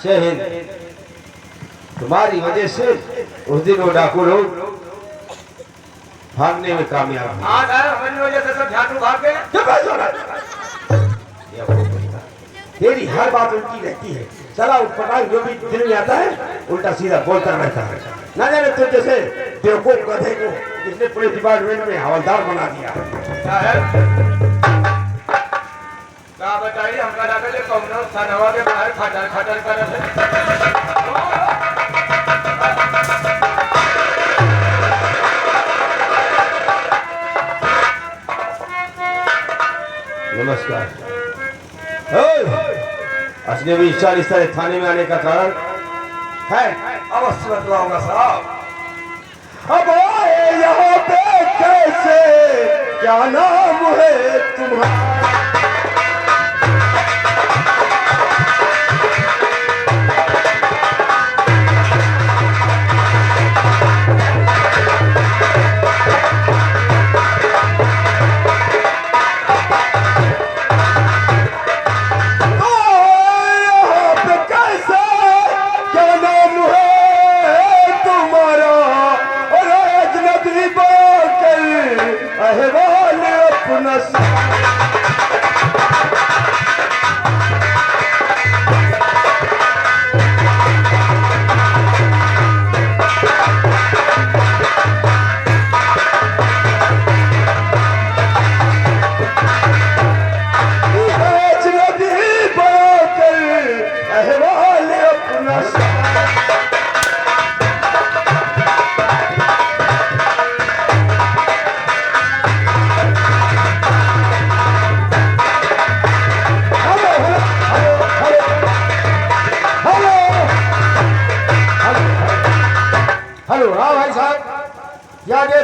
जय हिंद। तुम्हारी वजह से उस दिन वो डाकू लोग भागने में कामयाब हुए। आज आए हमारी वजह से सब झाटू भाग गए। तेरी हर बात उल्टी रहती है। चला उठपटांग जो भी दिल में आता है उल्टा सीधा बोलता रहता है। ना जाने तुम जैसे बेवकूफ गधे को जिसने पुलिस डिपार्टमेंट में हवलदार बना दिया। क्या है? क्या बताइए हमका डाके कौन थानवा के बाहर खटर खटर कर रहे। नमस्कार। अजनबी इंसान इस तरह थाने में आने का कारण है? अवश्य बतलाऊंगा साहब। अब आए यहाँ पे कैसे, क्या नाम है तुम्हारा?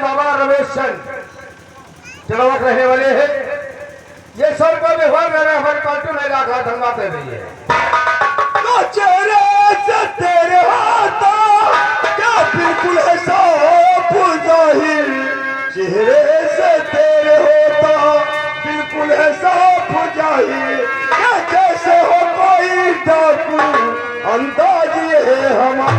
बाबा रमेश चंद चलवक रहने वाले हैं। ये सब को व्यवहार मेरे हमारे पार्टी में लाखा धनवाते नहीं है। तो चेहरे से तेरे हाथा क्या बिल्कुल है साफ जाहिर, चेहरे से तेरे होता बिल्कुल है साफ जाहिर, क्या जैसे हो कोई डाकू अंदाज ये है हमारा।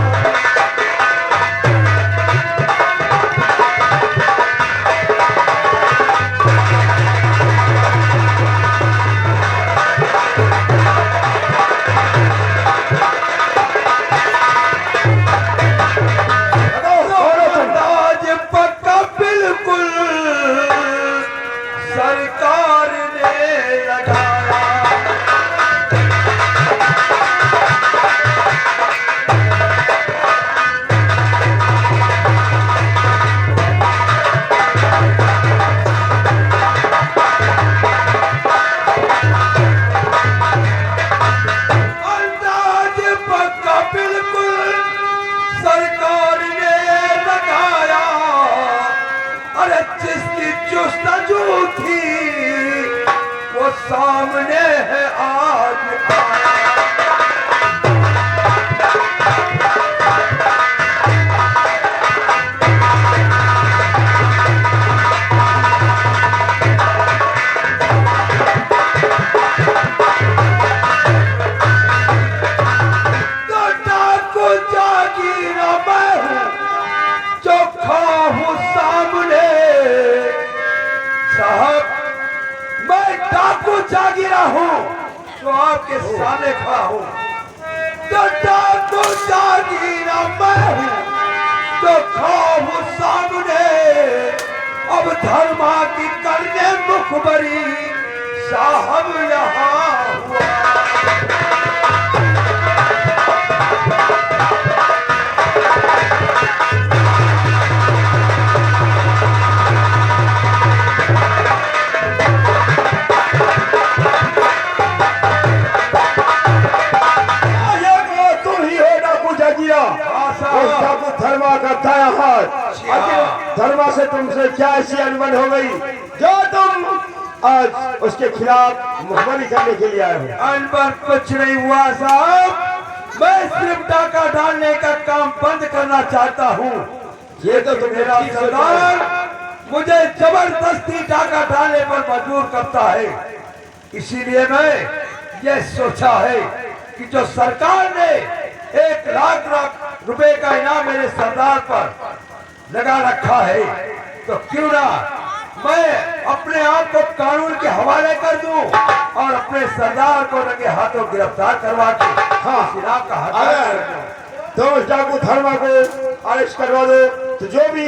सामने है आज तो डाकू जागीरा मैं हूँ, चोखा हूँ सामने साहब। मैं डाकू जागीरा हूँ जो आपके सामने खड़ा हूँ। तो डाकू जागीरा मैं हूँ जो खड़ा हूँ सामने। अब धर्मा की करने मुखबरी साहब यहाँ हुआ। धर्मा का दाया हाथ। धर्मा से तुमसे क्या ऐसी अनबन हो गई जो तुम आज उसके खिलाफ मुखबरी करने के लिए आए हो? अनबन कुछ नहीं हुआ साहब, मैं सिर्फ डाका डालने का काम बंद करना चाहता हूँ। ये तो तुम मेरा सरदार मुझे जबरदस्ती डाका डालने पर मजबूर करता है, इसीलिए मैं ये सोचा है कि जो सरकार ने 1,00,000 रुपए का इनाम मेरे सरदार पर लगा रखा है, तो क्यों ना मैं अपने आप को कानून के हवाले कर दूं और अपने सरदार को लगे हाथों गिरफ्तार करवा के हाँ, का अगर तुम उस डाकू धर्मा को अरेस्ट करवा दो तो जो भी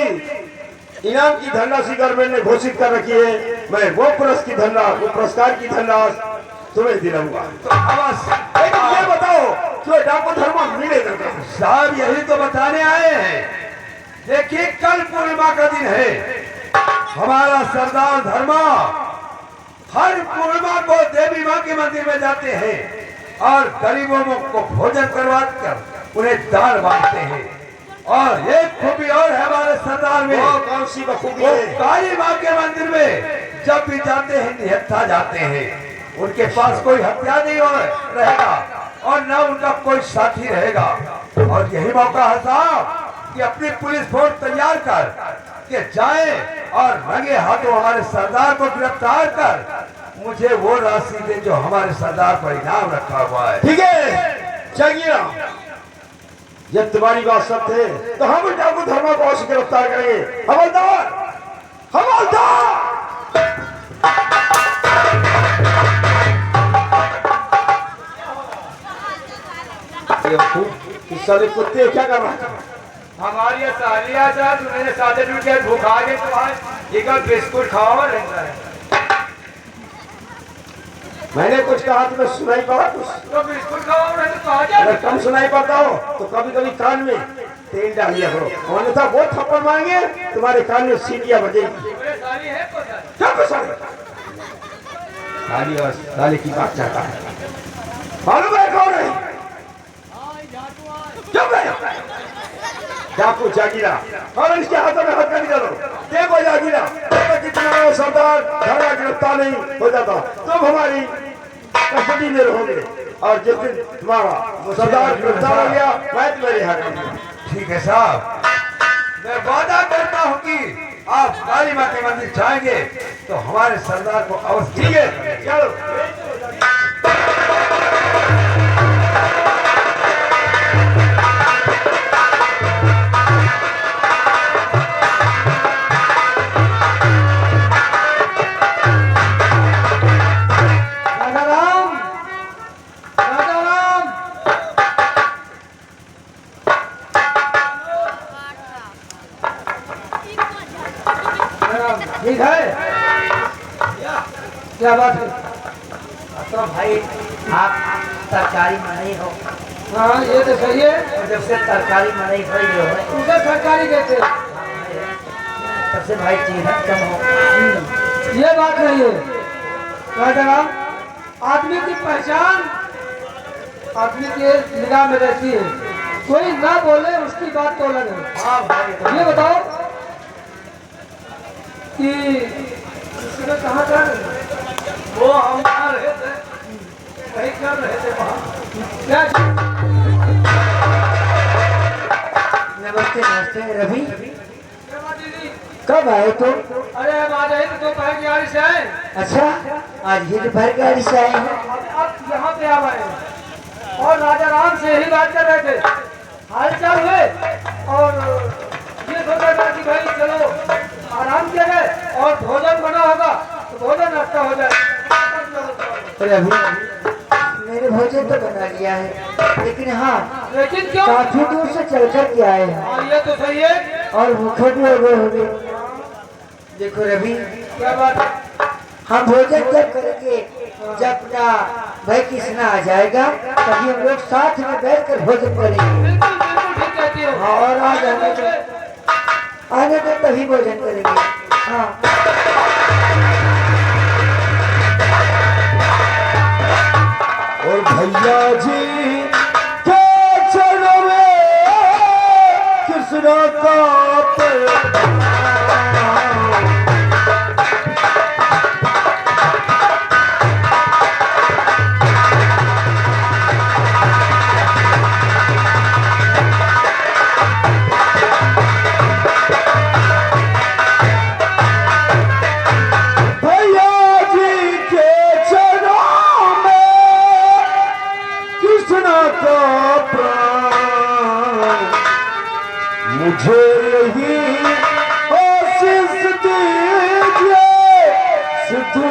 इनाम की धनराशि गवर्नमेंट ने घोषित कर रखी है, मैं वो पुरस्कार की धनराशि तुम्हें दिलाऊंगा। तो अवश्य, लेकिन ये बताओ जो डाकू धर्मा मिलेगा साहब यही तो बताने आए हैं। देखिए कल पूर्णिमा का दिन है, हमारा सरदार धर्मा हर पूर्णिमा को देवी माँ के मंदिर में जाते हैं और गरीबों को भोजन करवाकर उन्हें दान बांटते हैं। और एक खूबी और है हमारे सरदार में, कौन सी बखूबी वो है? काली माँ के मंदिर में जब भी जाते हैं निहत्था जाते हैं। उनके पास कोई हथियार नहीं रहेगा और न उनका कोई साथी रहेगा। और यही मौका है साहब कि अपनी पुलिस फोर्स तैयार कर के जाए और रंगे हाथों हमारे सरदार को गिरफ्तार कर मुझे वो राशि दे जो हमारे सरदार पर इनाम रखा हुआ है। ठीक है, चाहिए जब तुम्हारी बात सत्य है तो हम डाकू धर्मा को अवश्य गिरफ्तार करेंगे। हवलदार, हवलदार! इस साले कुत्ते क्या कर रहा है? हमारी सालिया साहब उन्होंने सादे टूट के भूखा के तो आज एक बिस्कुट खाओ रहता है। मैंने कुछ कहा तुम्हें सुनाई पड़ा कुछ? तो बिस्कुट खाओ नहीं तो कहा अगर जाए। कम सुनाई पड़ता हो तो कभी कभी कान में तेल डाल लिया करो, अन्यथा वो थप्पड़ मारेंगे तुम्हारे कान में सीटियां बजेगी। मेरे साली है को साली। क्या पसंद? साली और साली की बात चाहता है। मालूम है कौन है? चुप है डाकू जागीरा। और इसके हाथों में हथकड़ी डालो। देखो जागीरा, कितना सरदार धर्मा गिरफ्तार नहीं हो जाता तुम हमारी कस्टडी में रहोगे, और जिस दिन तुम्हारा सरदार गिरफ्तार हो गया मैं तुम्हें रिहा करूंगा। ठीक है साहब, मैं वादा करता हूँ कि आप काली माँ के मंदिर जाएंगे तो हमारे सरदार को अवश्य। ठीक है, चलो। ठीक है, क्या बात है? तो भाई आप सरकारी मनाई हो, हाँ ये तो सही है। और जब से सरकारी मनाई हुई हो उसे सरकारी कहते हैं। तब से भाई चीज कम हो। ये बात नहीं है राजाराम, आदमी की पहचान आदमी के निगाह में रहती है, कोई ना बोले उसकी बात तो अलग है। हाँ भाई, ये बताओ कि इसमें कहाँ जा रहे हैं? वो हम कहाँ रहे थे, कहीं कर रहे थे वहाँ क्या? नमस्ते नमस्ते रवि, दीदी, कब आए तुम? अरे हम आ जाए तो पहले की गाड़ी से आए। अच्छा, आज ही दोपहर गाड़ी से आए हैं। अब यहाँ पे आ गए हैं और राजा राम से यही बात कर रहे थे, हाल चाल हुए और ये सोचा था कि भाई चलो आराम किया जाए और भोजन बना होगा तो भोजन नाश्ता हो जाए। रवि, मैंने भोजन तो बना लिया है, लेकिन हाँ लेकिन क्यों? काफी दूर से चल कर के आए हैं हाँ, ये तो सही है। और भूखे भी हो गए होंगे। देखो रवि, क्या बात है? हम भोजन जब करेंगे, जब अपना भाई कृष्णा आ जाएगा तभी हम लोग साथ में बैठ कर भोजन करेंगे। बिल्कुल बिल्कुल ठीक कहती हो। हाँ, और आज आने तो तभी भोजन करेंगे। हाँ, और भैया जी के चरणों में कृष्ण का प्रेम। भैया जी के चरणों में मुझे यही आशीष दीजिए सिद्धू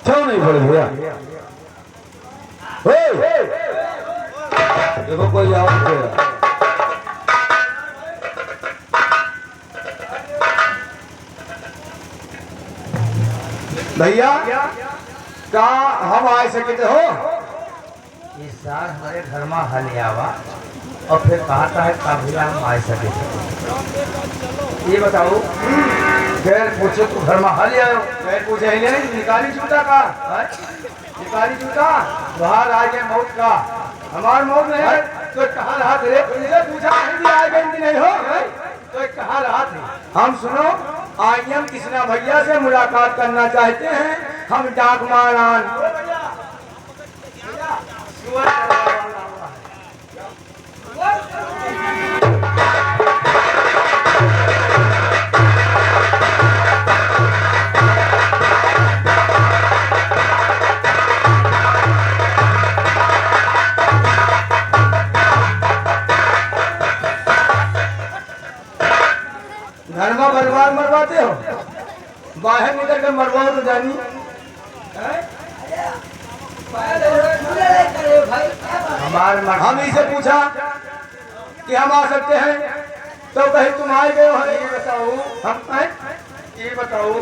क्यों नहीं बोले भैया? देखो कोई आवाज भैया का हम आ सके हो इस साल हमारे घर में हल आवा और फिर कहता है कभी हम आ सके। ये बताओ फिर पूछे तो घर में हल आयो फिर पूछे ही नहीं निकाली जूता का निकाली जूता बाहर आ गए मौत का हमार मौत नहीं है तो कहाँ रहा थे तुझे पूछा नहीं आ गए कि नहीं हो तो कहाँ रहा थे। हम सुनो आज हम कृष्णा भैया से मुलाकात करना चाहते हैं हम डाक महारान घर में बर्बाद मरवाते हो बाहर निकल कर मरवाओ तो जानी हम इसे पूछा कि हम आ सकते हैं तो कहीं तुम आए गए हो ये बताओ हम ये बताओ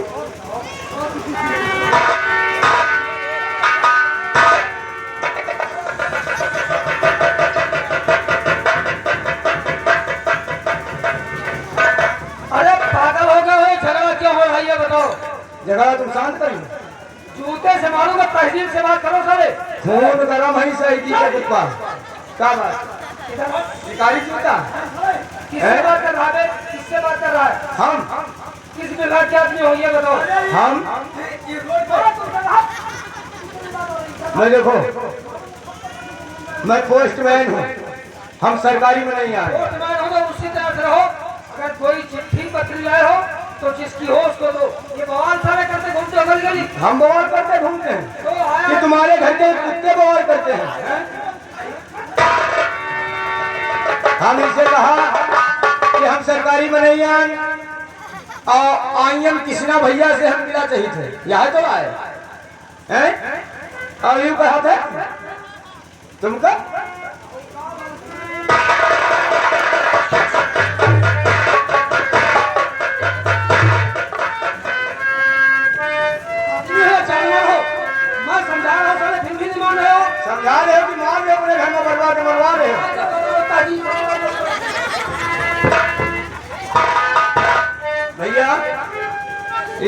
जगह तुम शांत करो जूते से मारूंगा तहजीब से बात करो सारे खून गरम ही सही की कुत्ता क्या बात शिकारी जूता किससे बात कर रहा है किससे बात कर रहा है हम किस विभाग के आदमी हो ये बताओ हम मैं देखो मैं पोस्टमैन हूँ हम सरकारी में नहीं आए पोस्टमैन हो तो उसी तरह से रहो अगर कोई चिट्ठी पत्री लाए हो तो जिसकी हो उसको दो ये बवाल सारे करते घूमते हो गली गली हम बवाल करते घूमते हैं तो आया कि तुम्हारे घर के कुत्ते बवाल करते हैं हम इसे कहा कि हम सरकारी में नहीं आए और आई एम कृष्णा भैया से हम मिला चाहिए थे यहाँ तो आए हैं और यूं कहा था तुमका समझा रहे हो कि मार रहे हो अपने घर में बर्बाद मरवा रहे हो भैया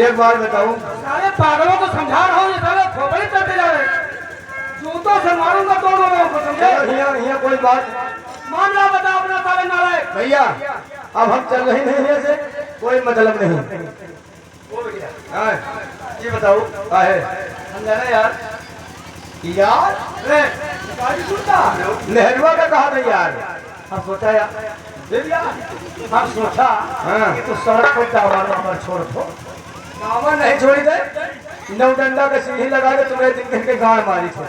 एक बार बताऊं सारे पागलों को समझा रहा हूँ ये सारे खोपड़ी करते जा रहे जूतों से मारूंगा दोनों लोगों को समझे यहाँ कोई बात मामला बता अपना सारे नालायक भैया अब हम चल रहे नहीं हैं से कोई मतलब नहीं ये बताओ क्या है समझा यार यार नेहरुआ का कहा था यार हम सोचा यार दे दिया। हम सोचा हाँ। कि तू सड़क पर दावा नंबर छोड़ दो। गाँव नहीं छोड़ी दे, नौडंडा का सीढ़ी लगा के तुम्हें दिन के गाँव मारी थे।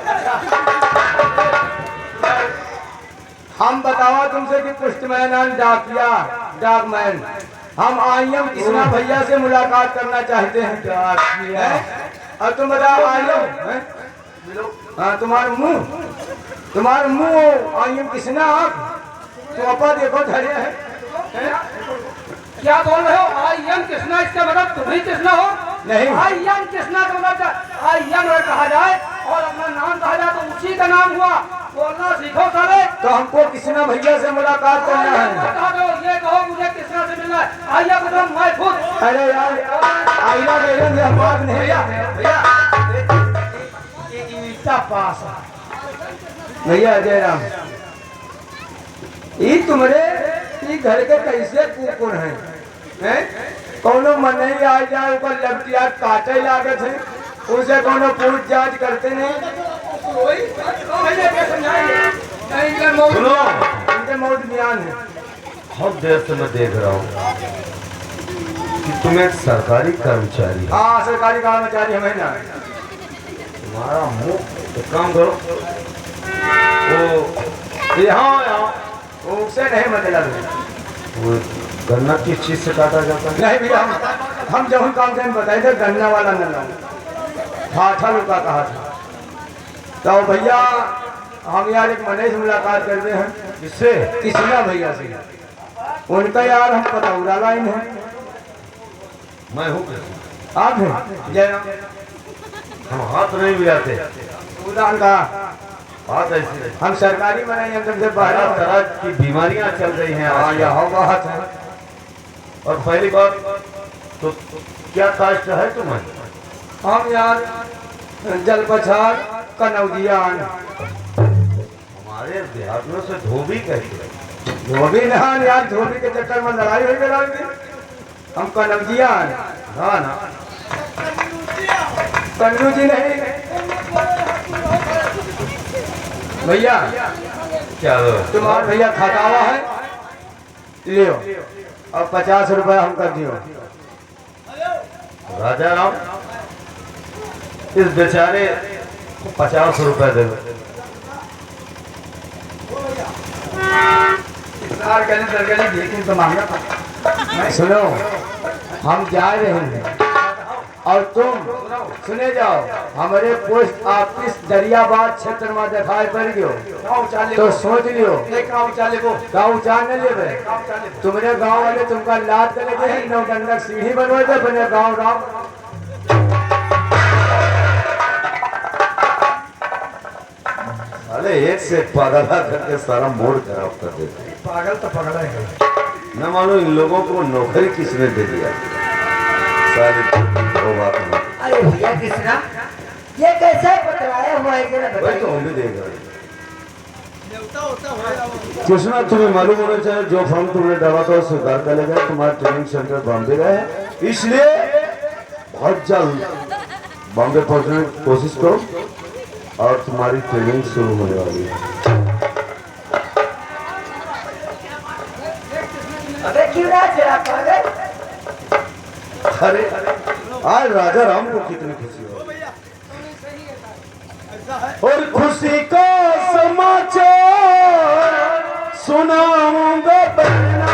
हम बतावा तुमसे कि पोस्टमैन एंड डाकिया डाकमैन, हम आईएम कृष्णा भैया से मुलाकात करना चाहते हैं। डाकिया और तुम बताओ आईएम, हाँ तुम्हारा मुंह आईएम कृष्णा आप तुम अपा देखो धैर्य है। क्या बोल रहे हो? आई एम कृष्णा, इसका मतलब तुम ही कृष्णा हो? नहीं। आई एम कृष्णा का मतलब आई एम कहा जाए और अपना नाम कहा जाए तो उसी का नाम हुआ। बोलना सीखो सारे। तो हमको कृष्णा भैया से मुलाकात करना है। बता दो, ये कहो मुझे कृष्णा से मिलना है। आई एम मतलब मैं खुद। अरे यार आईना देखेंगे हम बात नहीं भैया ईटा पास भैया जयराम, ये तुम्हारे ये घर के कैसे कुकुर हैं? कोनो मन नहीं आ जाए ऊपर लपटिया काटे लागत है, उसे कोनो पूछ जांच करते नहीं। सुनो, इनके मौत बयान है। बहुत देर से मैं देख रहा हूँ कि तुम एक सरकारी कर्मचारी हो। हाँ सरकारी कर्मचारी हमें ना। तुम्हारा मुंह एक काम करो, वो यहाँ उससे नहीं मतलब है। वो गन्ना किस चीज से काटा जाता है? नहीं भैया हम जब काम से बताए थे गन्ना वाला नल्ला ठाठा लुका कहा था। तो भैया हम यार एक मने से मुलाकात करते हैं। किससे? कृष्णा भैया से। उनका यार हम पतौरा लाइन है। मैं हूँ कृष्ण। आप हैं जयराम? हम हाथ नहीं मिलाते, उदान का बात ऐसी है। हम सरकारी बनाए हम तुमसे तरह बाहर। तरह की बीमारियां चल रही हैं हाँ आजकल। यह बात है। और पहली बात तो क्या कास्ट है तुम्हें? हम यार जल पछाड़ कनौजियान। हमारे देहातियों से धोबी कहते हैं। धोबी नहान यार, धोबी के चक्कर में लड़ाई हुई कराई थी। हम कनौजियान हाँ ना, कन्नू जी नहीं भैया। क्या तुम्हारा भैया खटावा है, लियो और 50 रुपया हम कर दियो। राजा राम, इस बेचारे को 50 रुपए दे दो। सुनो हम जा रहे हैं और तुम सुने जाओ, हमारे पोस्ट ऑफिस दरियाबाद क्षेत्र में दिखाई पड़ गयो तो सोच लियो गाँव न लेवे। तुम्हारे गाँव वाले तुमका लाद कर लेते हैं, नौडंडक सीढ़ी बनवा दे बने गाँव राम। अरे एक से एक पागला करके सारा मूड खराब कर देते हैं। पागल तो पगला है। न मानो इन लोगों को नौकरी किसने दे दिया। सारी वो बात नहीं। अरे भैया कृष्णा, ये कैसा पकड़ाया हुआ है जरा वही तो बताइए। हम भी देख रहे हैं। कृष्णा, तुम्हें मालूम होना चाहिए जो फॉर्म तुमने डाला था स्वीकार कर लेगा। तुम्हारा ट्रेनिंग सेंटर बॉम्बे का है, इसलिए बहुत जल्द बॉम्बे पहुंचने की कोशिश करो और तुम्हारी ट्रेनिंग शुरू होने वाली है। अबे क्यों ना जरा पागल। अरे आज राजा राम को कितनी खुशी हो, और खुशी का समाचार सुनाऊंगा बहना।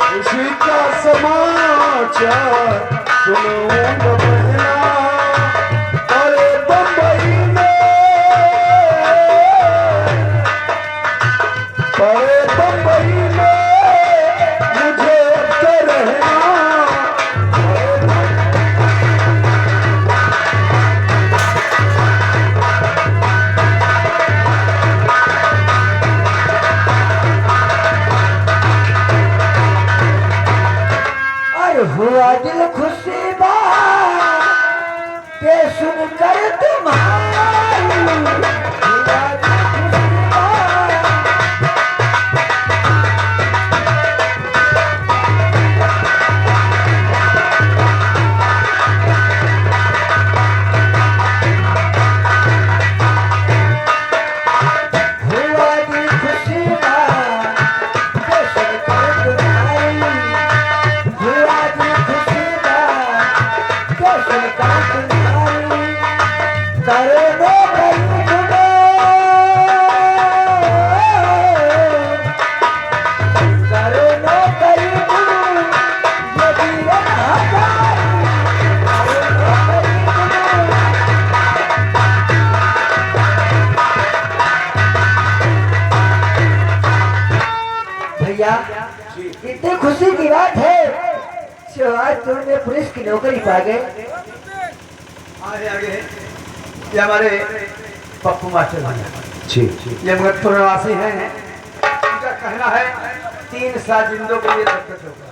खुशी का समाचार सुनाऊंगा बहना। अरे बम्बई में, अरे जीजा इतनी खुशी की बात है जो आज तुमने पुलिस की नौकरी पा गए। आगे आगे ये हमारे पप्पू मास्टर भाई ये मुजफ्फरपुर निवासी हैं। उनका कहना है 3 साजिंदों के लिए दत्तक होगा,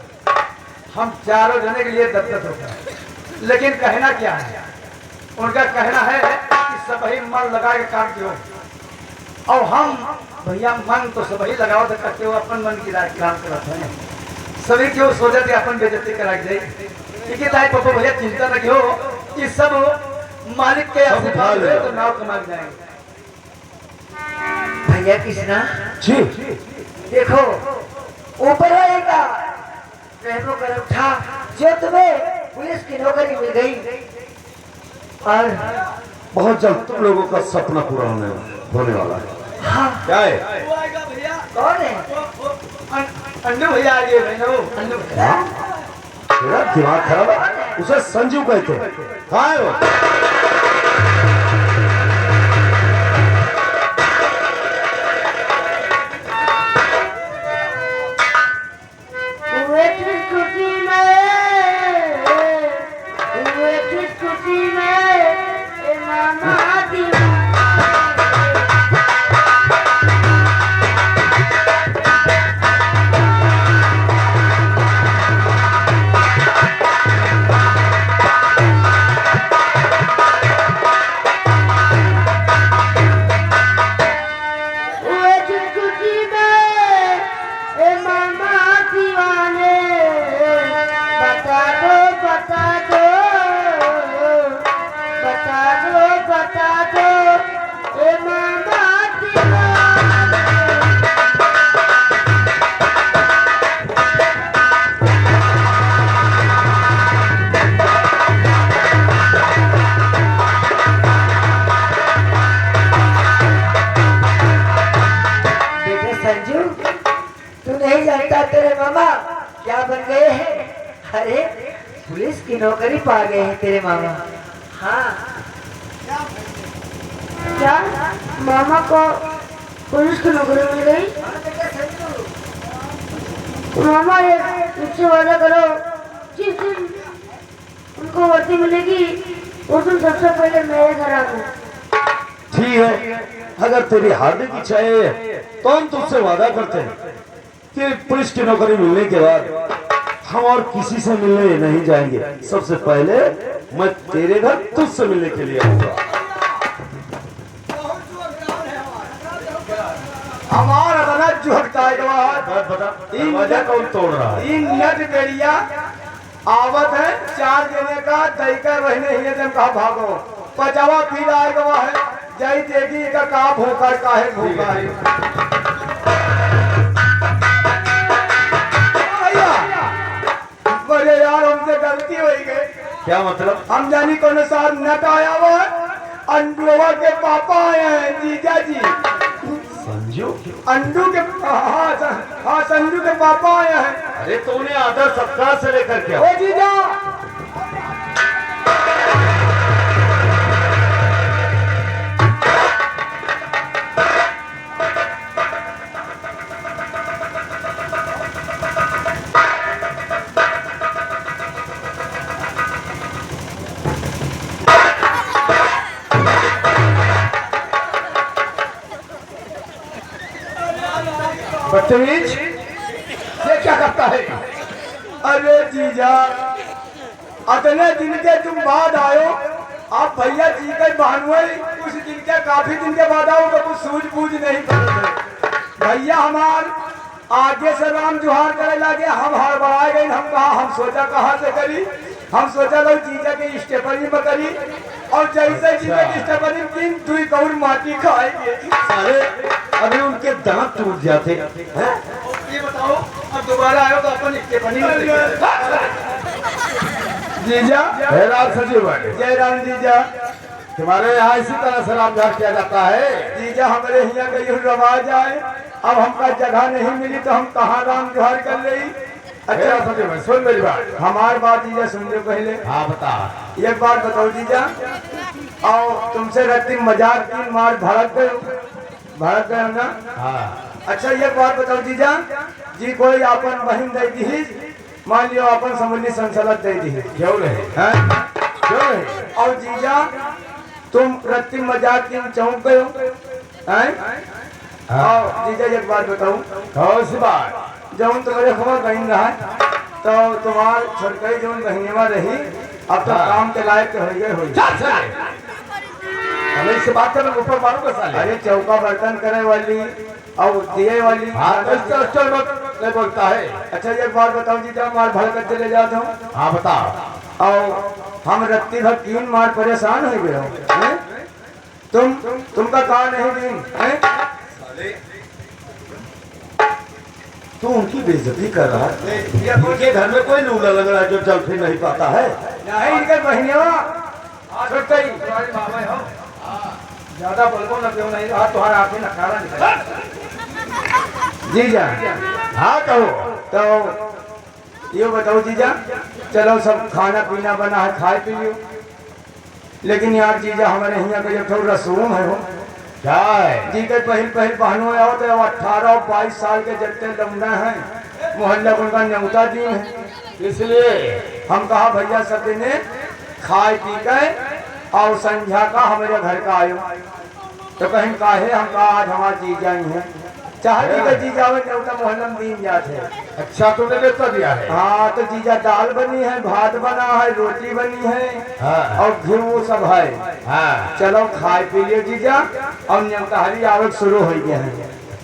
हम चारों जने के लिए दत्तक होगा। लेकिन कहना क्या है, उनका कहना है कि सभी मन लगा के काम किया और हम भैया मन तो सभी लगाओ तो करते हो, अपन मन की काम करते हैं। सभी क्यों सोचा कि अपन बेइज्जती करा के जाए। ठीक है पप्पू भैया चिंता न हो कि सब मालिक के आशीर्वाद है तो नाव कमा जाएंगे। भैया कृष्णा जी देखो ऊपर आएगा रहमो कर उठा जो तुम्हें पुलिस की नौकरी मिल गई और बहुत जल्द तुम लोगों का सपना पूरा होने वाला है। हाँ क्या है? कौन है? अन्नू भैया आ गए अन्नू तेरा दिमाग खराब है। उसे संजीव कहते हैं। कहाँ है वो? तेरे मामा क्या बन गए हैं? अरे पुलिस की नौकरी पा गए हैं तेरे मामा। हाँ क्या मामा को पुलिस की नौकरी मिल गई? मामा ये मुझसे वादा करो जिस दिन उनको वर्दी मिलेगी उस दिन सबसे पहले मेरे घर आना। ठीक है, अगर तेरी हार्दिक इच्छा है तो हम तुझसे वादा करते हैं कि पुलिस की नौकरी मिलने के बाद हम और किसी से मिलने नहीं जाएंगे। सबसे पहले मैं तेरे घर तुझसे मिलने के लिए आऊंगा। हमारा बना जुहकता है दरवाजा कौन तोड़ रहा है? इन नट बेरिया आवत है 4 देने का दैका रहने ही जब कहा भागो पचावा पी आएगा वह है जय देगी का भूखा काहे भूखा है। बड़े यार हमसे गलती हो गई। क्या मतलब? हम जानी कौन सार नट आया हुआ है अंडुआ के पापा आए हैं जीजा जी। संजू? अंडू के हाँ संजू के पापा आए हैं। अरे तो उन्हें आदर सत्कार से लेकर क्या? ओ जीजा बदतमीज ये क्या करता है? अरे जीजा अतने दिन के तुम बाद आयो आप भैया जी के बहनोई कुछ दिन के काफी दिन के बाद आओ तो कुछ सूझबूझ नहीं करते। भैया हमार आगे से राम जुहार करे लगे हम हड़बड़ाए गए। हम कहा हम सोचा कहाँ से करी, हम सोचा लोग जीजा के स्टेपनी में करी और जैसे जीजा की स्टेपनी तीन दुई कौड़ माटी खाएंगे। अरे अभी उनके दांत टूट जाते हैं। ये बताओ अब दोबारा आयो तो अपन स्टेपनी में जीजा जय राम संजीव भाई। जय राम जीजा। तुम्हारे यहाँ इसी तरह से राम जाप किया जाता है? जीजा हमारे यहाँ का ये रवाज आए अब हमका जगह नहीं मिली तो हम कहाँ राम जोहार कर रही। अच्छा संजीव भाई सुन मेरी बात। हमार बात जीजा सुन लो पहले। हाँ बता। एक बात बताओ जीजा और तुमसे रहती मजाक की मार भड़क गए ना। हाँ अच्छा ये बात बताओ जीजा जी, कोई अपन बहन दे दी, मान लियो अपन समझली संसलत दे दी, क्यों नहीं? हैं? क्यों नहीं? और जीजा तुम रत्ती मजाक की चौंक गए हो, हैं? और जीजा एक बात बताऊं, कौन सी बात? जब तुम्हारे खबर बहन रहा तो तुम्हार छोटकई जो बहनिया रही, अब तो काम के लायक हो गए हो। चल चल, हमें इससे बात करना ऊपर मारूंगा साले। अरे चौका बर्तन करे वाली और दिए वाली। हाँ तो इस तरह चल मत नहीं बोलता है। अच्छा एक बात बताओ जीजा, मार भर कर चले जाता हूँ हाँ बता। और हम रत्ती भर 3 मार परेशान हो गए हो, हैं? तुमका कहा नहीं दिन, हैं? तू उनकी बेइज्जती कर रहा है। इनके घर में कोई लूला लग रहा है जो चल फिर नहीं पाता है। नहीं इनके बहनिया छोटकई ज्यादा बलबो न क्यों नहीं रहा, तुम्हारा आंखें नकारा निकल। जीजा हाँ कहो। तो ये बताओ जीजा, चलो सब खाना पीना बना है, खाए पी लियो, लेकिन यार जीजा हमारे यहाँ का एक ठो रसूम है हो, क्या है? जी के पहल बहनों आओ तो 18 और 22 साल के जत्ते लमना है, मोहल्ला उनका न्योता दिन है, इसलिए हम कहा भैया सब ने खाए पी गए और संध्या का हमारे घर का आयो, तो कहीं काहे हम कहा आज हमारा जीजा ही है, चाहे जी का जीजा हो न्योता मोहल्ला में दिन जाते। अच्छा तुमने न्योता दिया है? हाँ तो जीजा दाल बनी है, भात बना है, रोटी बनी है हाँ। और घी वो सब है। हाँ चलो खाए पी लियो जीजा, और न्योताहरी आवक शुरू हो गया है,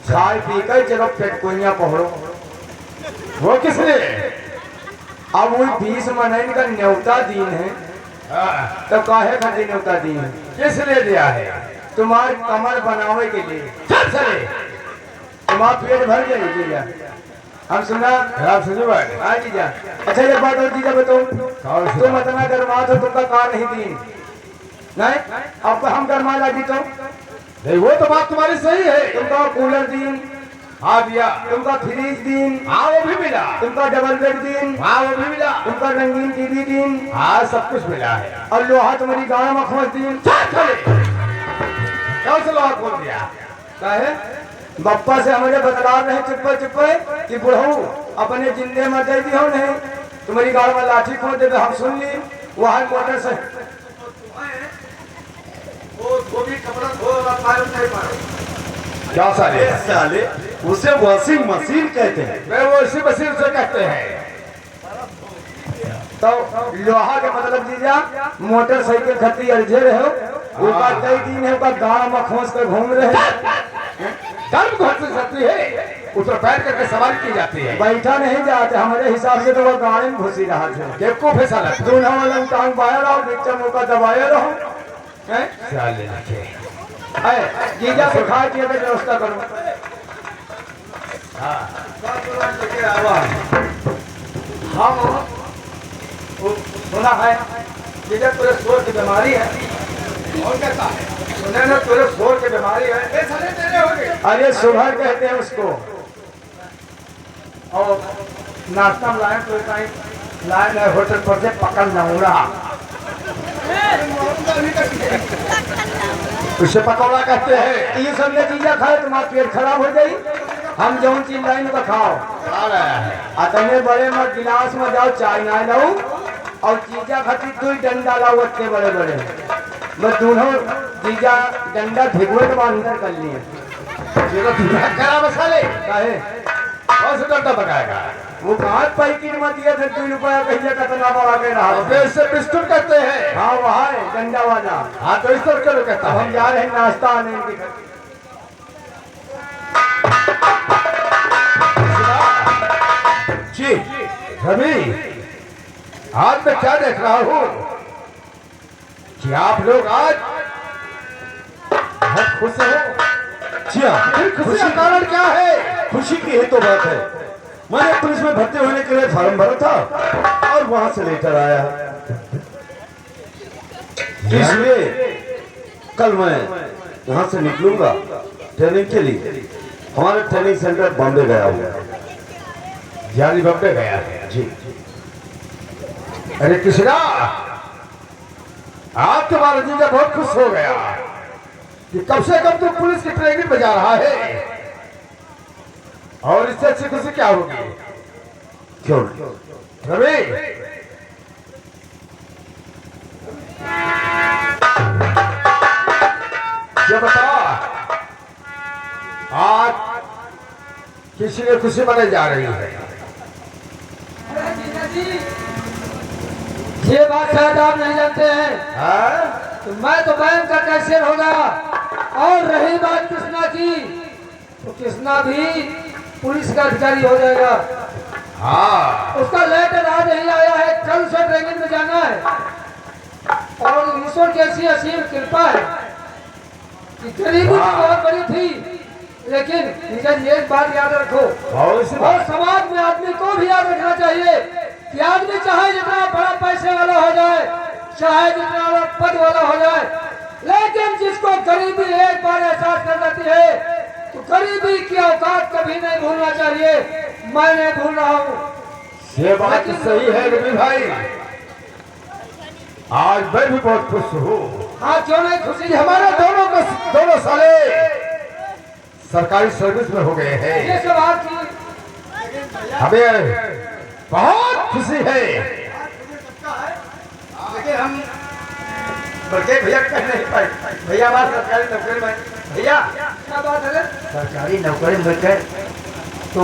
खाए पी कर चलो पेट कोइया पकड़ो। वो किसने? अब वही 20 महीने का न्योता दिन है, हाँ। तो काहे खातिर न्योता दिन है? किसने दिया है? तुम्हारे कमर बनावे के लिए, चल चले। तुम्हारा पेट भर जाए जीजा, हम सुना। खराब सुनी बात। हाँ जीजा। अच्छा एक बात और जीजा बताओ, कौन सी तुम बात? इतना गरमात हो, तुमका कहा नहीं दिन नहीं, अब हम गरमा लगी तो नहीं, वो तो बात तुम्हारी सही है। तुमका कूलर दिन, हाँ दिया। तुमका फ्रिज दिन, हाँ वो भी मिला। तुमका डबल बेड दिन, हाँ वो भी मिला। तुमका रंगीन टीवी दिन, हाँ सब कुछ मिला है। और लोहा तुम्हारी गाय मखमस दिन। चल चले। कौन सा लोहा खोल दिया? काहे बप्पा से हमारे बतला रहे चुप्पे चुप्पे कि बुढ़ऊ अपने जिंदे में दे दी हो नहीं, तुम्हारी गाड़ में लाठी खोल दे, हम सुन ली वहां मोटर से क्या साले? साले उसे वॉशिंग मशीन कहते हैं। मैं वो इसी मशीन से कहते हैं। तो लोहा के मतलब जीजा मोटरसाइकिल खती अर्जे रहे हो, ऊपर कई दिन है ऊपर गाँव में खोस कर घूम रहे कर्म घर से सकती है, उस पर बैठ करके सवारी की जाती है। बैठा नहीं जाते, हमारे हिसाब से तो वो गाड़ी में घुसी रहा थे, देखो फैसा लगता दूल्हा वाला टांग बाया रहो, बीच मुका दबाया रहो, हैं? साले लगे। है, जीजा से खाए पिए की व्यवस्था करो। हम सुना है जीजा तुझे शोर की बीमारी है, और कैसा है? सुने ना तुझे शोर की बीमारी है। ये साले तेरे हो गए। अरे सुबह कहते हैं उसको, और नाश्ता में लाए तो लाए गए होटल पर से पकड़ नमूरा, उसे पकौड़ा कहते हैं। ये सब ने चीजें खाए तुम्हारा पेट खराब हो जाई, हम जो चीज लाइन में खाओ, आ रहा है। अतने बड़े में गिलास में जाओ चाय ना लाओ, और चीजा खाती तू डंडा लाओ इतने बड़े बड़े, बस दोनों चीजा डंडा भिगोए के बाद अंदर कर लिए। ये तो तुम्हारा करा मसाले। काहे कौन सा डंडा पकाएगा? वो कहाँ पैकेट में दिए थे 2 रुपया कहिए कितना बड़ा के रहा। अबे इसे बिस्कुट कहते हैं। हाँ वहाँ है डंडा वाला। हाँ तो इस तरह चलो कहता अब हम है। जा रहे हैं नाश्ता आने के। जी रवि, आज मैं क्या देख रहा हूँ कि आप लोग आज बहुत खुश हो। जी हाँ, फिर खुशी का कारण क्या है? खुशी की है तो बात है, मैंने पुलिस में भर्ती होने के लिए फॉर्म भरा था और वहां से लेटर आया, इसलिए कल मैं यहाँ से निकलूंगा ट्रेनिंग के लिए। हमारा ट्रेनिंग सेंटर बॉम्बे गया हुआ। यानी बम्बे गया है। जी अरे कृष्णा, आज तुम्हारा जीजा बहुत खुश हो गया कि कम से कम तुम पुलिस की ट्रेनिंग में जा रहा है। इससे अच्छी खुशी क्या होगी? क्यों? रवि, ये बता, आज किसी ने खुशी मनाई जा रही है। ये बात शायद आप नहीं जानते हैं, हाँ? तो मैं तो बैंक का कैशियर हो गया। और रही बात कृष्णा की, तो कृष्णा भी पुलिस का अधिकारी हो जाएगा। हाँ, उसका लेटर आज ही आया है, कल से ट्रेनिंग में जाना है। और ईश्वर की ऐसी असीम कृपा है कि गरीबी बहुत बड़ी थी, लेकिन नीरज ये एक बात याद रखो, और इसी और बात समाज में आदमी को भी याद रखना चाहिए कि आदमी चाहे जितना बड़ा पैसे वाला हो जाए, चाहे जितना बड़ा पद वाला हो जाए, लेकिन जिसको गरीबी एक बार एहसास कर जाती है, तो गरीबी की औकात कभी नहीं भूलना चाहिए। मैं नहीं भूल रहा हूँ। ये बात तो सही है रवि भाई, आज मैं भी बहुत खुश हूँ। हाँ, क्यों नहीं खुशी? हमारे दोनों साले सरकारी सर्विस में हो गए ये हैं। सब आपकी हमें बहुत खुशी है। लेकिन हम बल्कि भैया कह नहीं पाए। भैया हमारे सरकारी नौकरी में, भैया क्या बात है? सरकारी नौकरी में गए तो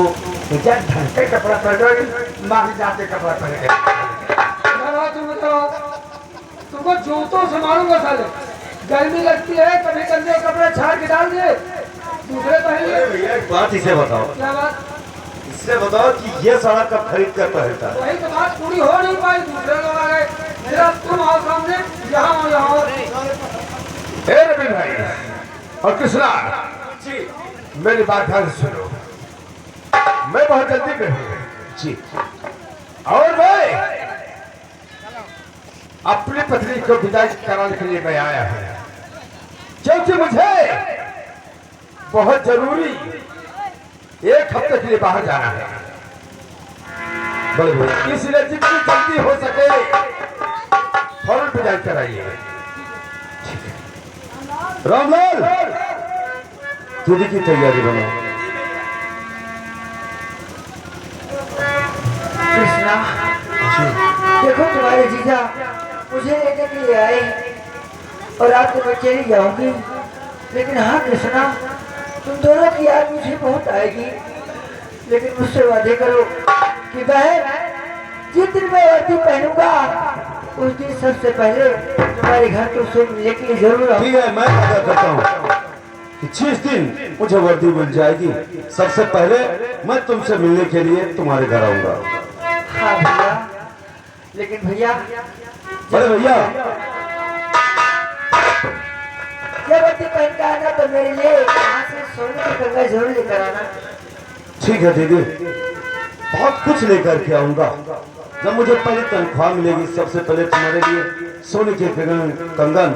भैया ढंग से कपड़ा पहन, माँ जाते कपड़ा पहन के। तुम बताओ, तुमको जूतों से मारूंगा साले। गर्मी लगती है, कभी गंदे कपड़े छाड़ के डाल दिए, दूसरे पहन लिए। भैया एक बात इसे बताओ, क्या बात? इससे बताओ कि ये साड़ा कब खरीद कर पहनता है? वही तो बात पूरी हो नहीं पाई, दूसरे लोग आ गए। मेरा तुम आओ सामने, यहाँ आओ, यहाँ आओ। हे रवि भाई और कृष्णा, मेरी बात ध्यान से सुनो। मैं बहुत जल्दी में हूँ जी। और मैं अपनी पत्नी को विदाई कराने के लिए मैं आया हूँ, क्योंकि मुझे बहुत जरूरी 1 हफ्ते के लिए बाहर जाना है। बड़े भैया, इसलिए जितनी जल्दी हो सके फौरन विदाई कराइए। रामलाल, दीदी की तैयारी बनाओ। कृष्णा, देखो तुम्हारे जीजा मुझे लेने के लिए आए और रात को मैं चली जाऊंगी, लेकिन हाँ कृष्णा, तुम दोनों की याद मुझे बहुत आएगी। लेकिन मुझसे वादे करो कि बहन, जिस दिन मैं वर्दी पहनूंगा उस दिन सबसे पहले तुम्हारे घर तो उससे मिलने के लिए जरूर आऊंगा। ठीक है, मैं वादा करता हूँ कि जिस दिन मुझे वर्दी मिल जाएगी, सबसे पहले मैं तुमसे मिलने के लिए तुम्हारे घर आऊंगा। हाँ भैया, लेकिन भैया बड़े भैया, जब वर्दी पहन के आना तो मेरे लिए यहाँ से सोने की कंगा जरूर लेकर आना। ठीक है दीदी, बहुत कुछ लेकर के आऊंगा। जब मुझे पहले तनख्वाह मिलेगी, सबसे पहले तुम्हारे लिए सोने के कंगन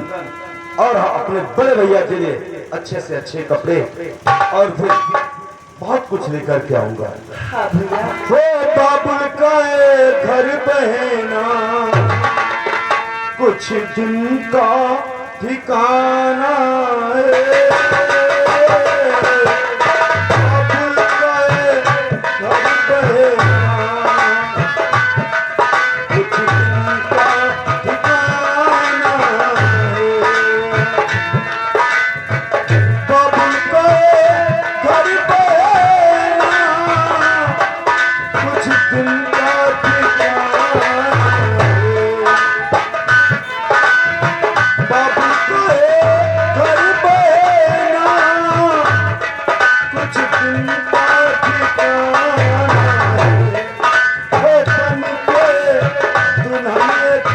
और अपने बड़े भैया के लिए अच्छे से अच्छे कपड़े और फिर बहुत कुछ लेकर के आऊंगा। हाँ भैया, वो बाबुल का घर बहना, कुछ दिन का ठिकाना है। बाबुल का घर बहना, कुछ दिन का ठिकाना है। बाबुल का घर बहना, कुछ दिन का ठिकाना है। बाबू के घर बहना, कुछ दिन का ठिकाना है। वतन के दुल्हन एक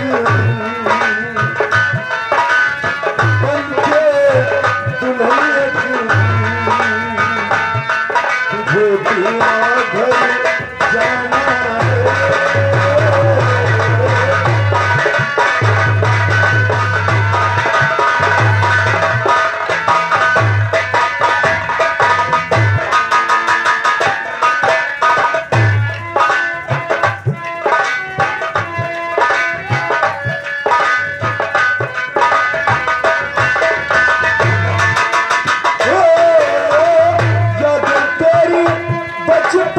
बन के दुल्हन एक, तुझे बिना घर जाना है। याद तेरी बचपन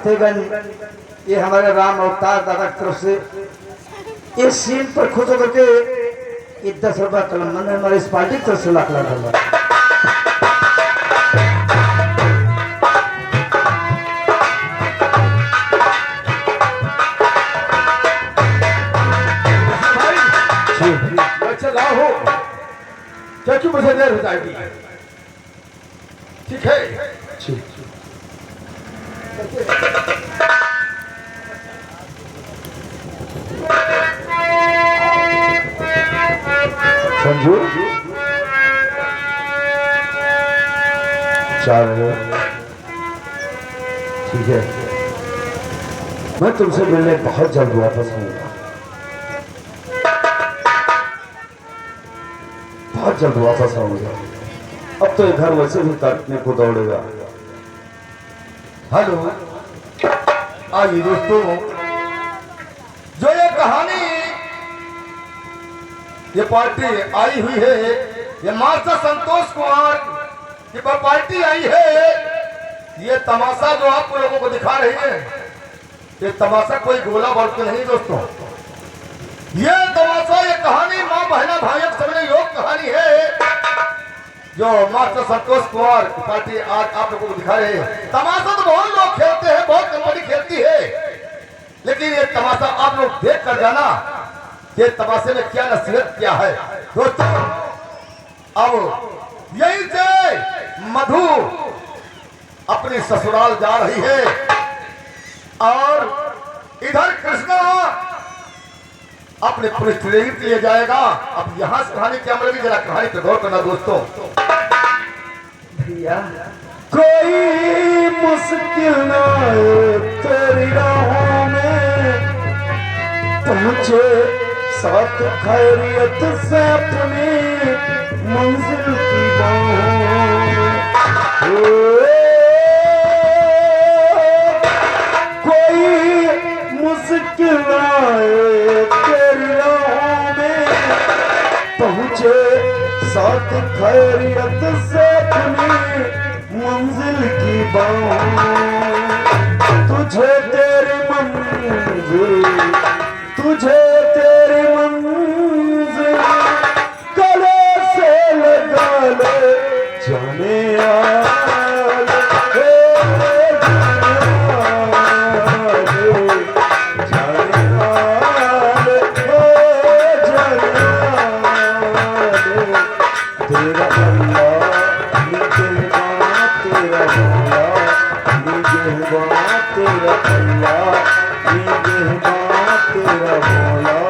साथीगण, ये हमारे राम अवतार दादा की तरफ से इस सीन पर खुश होकर के ये 10 रुपया कलम मन हमारे इस पार्टी की तरफ से लाख लाख धन्यवाद। मैं चला हूँ क्योंकि मुझे देर हो जाएगी। ठीक है। संजू चार ठीक है, मैं तुमसे मिलने बहुत जल्द वापस आऊंगा, बहुत जल्द वापस आऊंगा। अब तो ये घर वैसे भी काटने को दौड़ेगा। हेलो, आइए दोस्तों, जो ये कहानी ये पार्टी आई हुई है, ये मास्टर संतोष कुमार की पार्टी आई है। ये तमाशा जो आप लोगों को दिखा रही है, ये तमाशा कोई गोला बारूद का नहीं दोस्तों। ये तमाशा, ये कहानी माँ बहना भाइयों सबने योग कहानी है, जो मास्टर संतोष कुमार की पार्टी आज आप लोगों को दिखा रहे हैं। तमाशा तो बहुत लोग खेलते हैं, बहुत कंपनी खेलती है, लेकिन ये तमाशा आप लोग देख कर जाना ये तमाशे में क्या नसीहत क्या है दोस्तों। अब यही से मधु अपनी ससुराल जा रही है और इधर कृष्णा अपने पुलिस ट्रेनिंग के लिए जाएगा। अब यहां से कहानी क्या मिलेगी, जरा कहानी पे गौर करना दोस्तों। भैया कोई मुश्किल ना आए तेरी राहों में, पहुंचे साथ खैरियत से अपनी मंजिल की बाहों में। कोई मुश्किल ना आए तेरी राहों में, पहुंचे साथ खैरियत से अपनी मंजिल की बाहों में। तुझे तेरी मंजिल, तुझे तेरी मंजिल गले से लगा ले जाने वाले, जाने वाले, जाने वाले। तेरा अल्लाह निगहबान, तेरा अल्लाह निगहबान, तेरा अल्लाह निगहबान, तेरा मौला।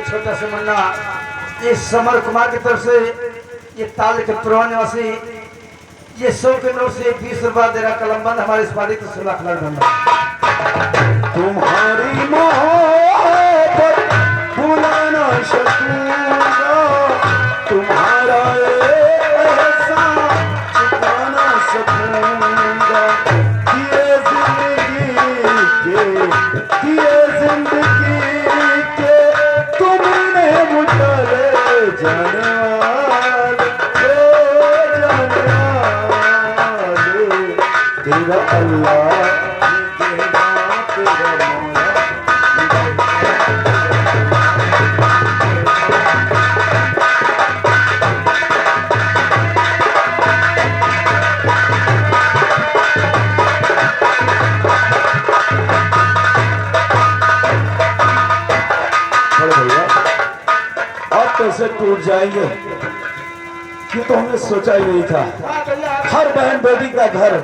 छोटा सा मुन्ना ये समर कुमार की तरफ से ये ताल के पुराने निवासी ये 100 के नोट से 20 रुपया दे रहा कलमबंद हमारे इस पार्टी को 16 लाख धन्यवाद। तुम्हारी मोहब्बत भुलाना सकूंगा, तुम्हारा एहसान चुकाना सकूंगा। दिए जिंदगी के तुमने मुझे जाने वाले, जाने वाले। तेरा अल्लाह तेरा मौला। कैसे टूट जाएंगे, ये तो हमने सोचा ही नहीं था। हर बहन बेटी का घर